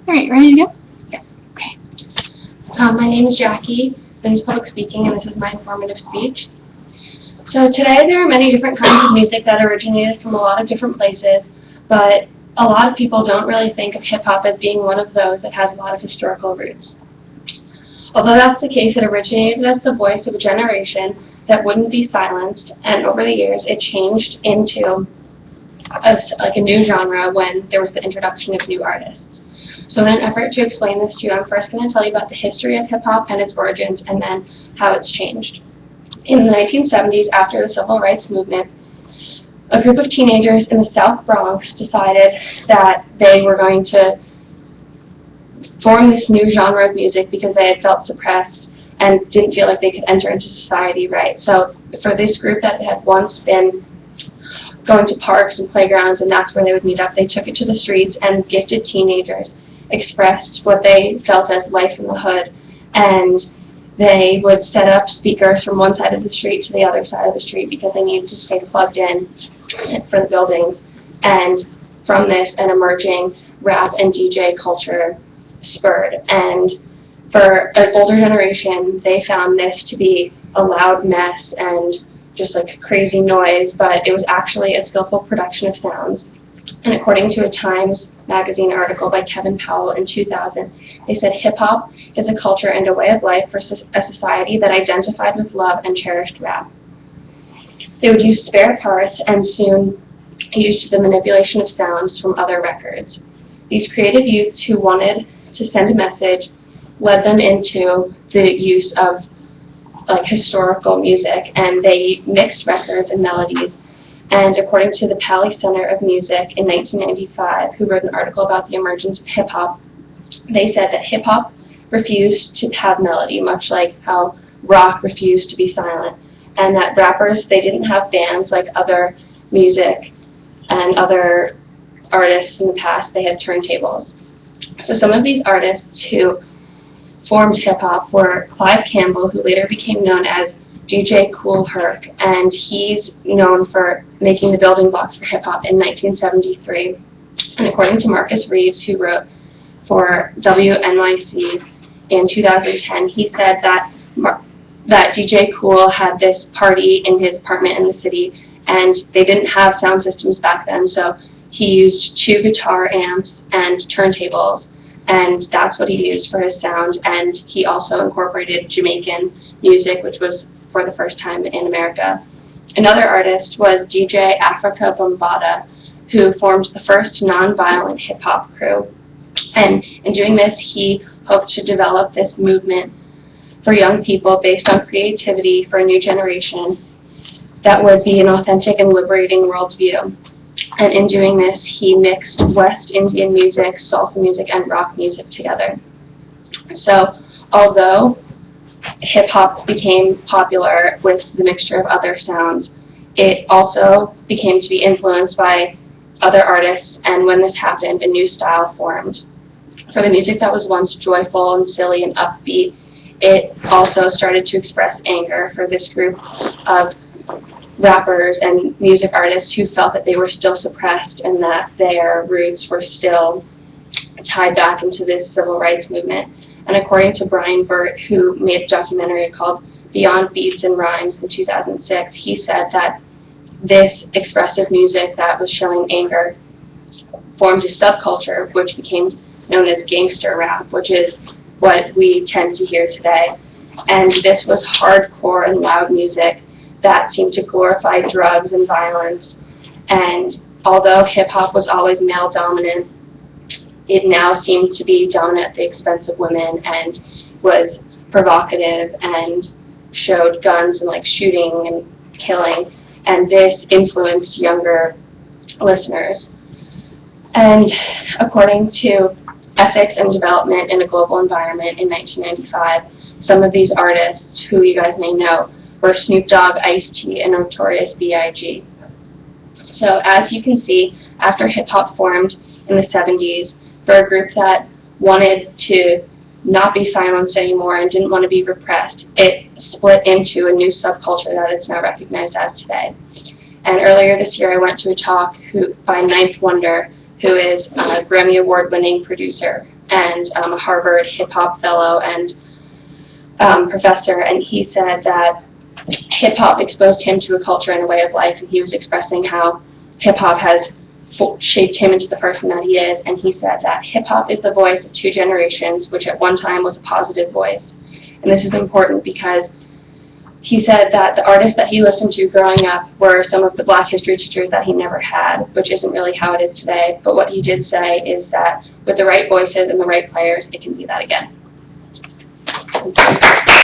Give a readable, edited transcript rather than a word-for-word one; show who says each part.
Speaker 1: All right, ready to go?
Speaker 2: Yeah.
Speaker 1: Okay.
Speaker 2: My name is Jackie. This is public speaking, and this is my informative speech. So today there are many different kinds of music that originated from a lot of different places, but a lot of people don't really think of hip-hop as being one of those that has a lot of historical roots. Although that's the case, it originated as the voice of a generation that wouldn't be silenced, and over the years it changed into a new genre when there was the introduction of new artists. So in an effort to explain this to you, I'm first going to tell you about the history of hip-hop and its origins, and then how it's changed. In the 1970s, after the Civil Rights Movement, a group of teenagers in the South Bronx decided that they were going to form this new genre of music because they had felt suppressed and didn't feel like they could enter into society right. So for this group that had once been going to parks and playgrounds and that's where they would meet up, they took it to the streets, and gifted teenagers expressed what they felt as life in the hood, and they would set up speakers from one side of the street to the other side of the street because they needed to stay plugged in for the buildings. And from this, an emerging rap and DJ culture spurred. And for an older generation, they found this to be a loud mess and just like crazy noise, but it was actually a skillful production of sounds. And according to a Times Magazine article by Kevin Powell in 2000, they said hip-hop is a culture and a way of life for a society that identified with love and cherished rap. They would use spare parts and soon used the manipulation of sounds from other records. These creative youths who wanted to send a message led them into the use of historical music, and they mixed records and melodies. And according to the Paley Center of Music in 1995, who wrote an article about the emergence of hip-hop, they said that hip-hop refused to have melody, much like how rock refused to be silent, and that rappers, they didn't have bands like other music and other artists in the past. They had turntables. So some of these artists who formed hip-hop were Clive Campbell, who later became known as DJ Kool Herc, and he's known for making the building blocks for hip-hop in 1973. And according to Marcus Reeves, who wrote for WNYC in 2010, he said that DJ Kool had this party in his apartment in the city, and they didn't have sound systems back then, so he used 2 guitar amps and turntables, and that's what he used for his sound. And he also incorporated Jamaican music, which was for the first time in America. Another artist was DJ Africa Bambaataa, who formed the first non-violent hip-hop crew. And in doing this, he hoped to develop this movement for young people based on creativity for a new generation that would be an authentic and liberating worldview. And in doing this, he mixed West Indian music, salsa music, and rock music together. So although hip-hop became popular with the mixture of other sounds, it also became to be influenced by other artists, and when this happened, a new style formed. For the music that was once joyful and silly and upbeat, it also started to express anger for this group of rappers and music artists who felt that they were still suppressed and that their roots were still tied back into this civil rights movement. And according to Brian Burt, who made a documentary called Beyond Beats and Rhymes in 2006, he said that this expressive music that was showing anger formed a subculture which became known as gangster rap, which is what we tend to hear today. And this was hardcore and loud music that seemed to glorify drugs and violence. And although hip-hop was always male-dominant, it now seemed to be dominant at the expense of women and was provocative and showed guns and shooting and killing. And this influenced younger listeners. And according to Ethics and Development in a Global Environment in 1995, some of these artists, who you guys may know, were Snoop Dogg, Ice-T, and Notorious B.I.G. So as you can see, after hip-hop formed in the 70s, for a group that wanted to not be silenced anymore and didn't want to be repressed, it split into a new subculture that it's now recognized as today. And earlier this year I went to a talk by Ninth Wonder, who is a Grammy Award-winning producer and a Harvard hip-hop fellow and professor, and he said that hip-hop exposed him to a culture and a way of life, and he was expressing how hip-hop has shaped him into the person that he is, and he said that hip-hop is the voice of two generations, which at one time was a positive voice. And this is important because he said that the artists that he listened to growing up were some of the Black history teachers that he never had, which isn't really how it is today. But what he did say is that with the right voices and the right players, it can be that again. Thank you.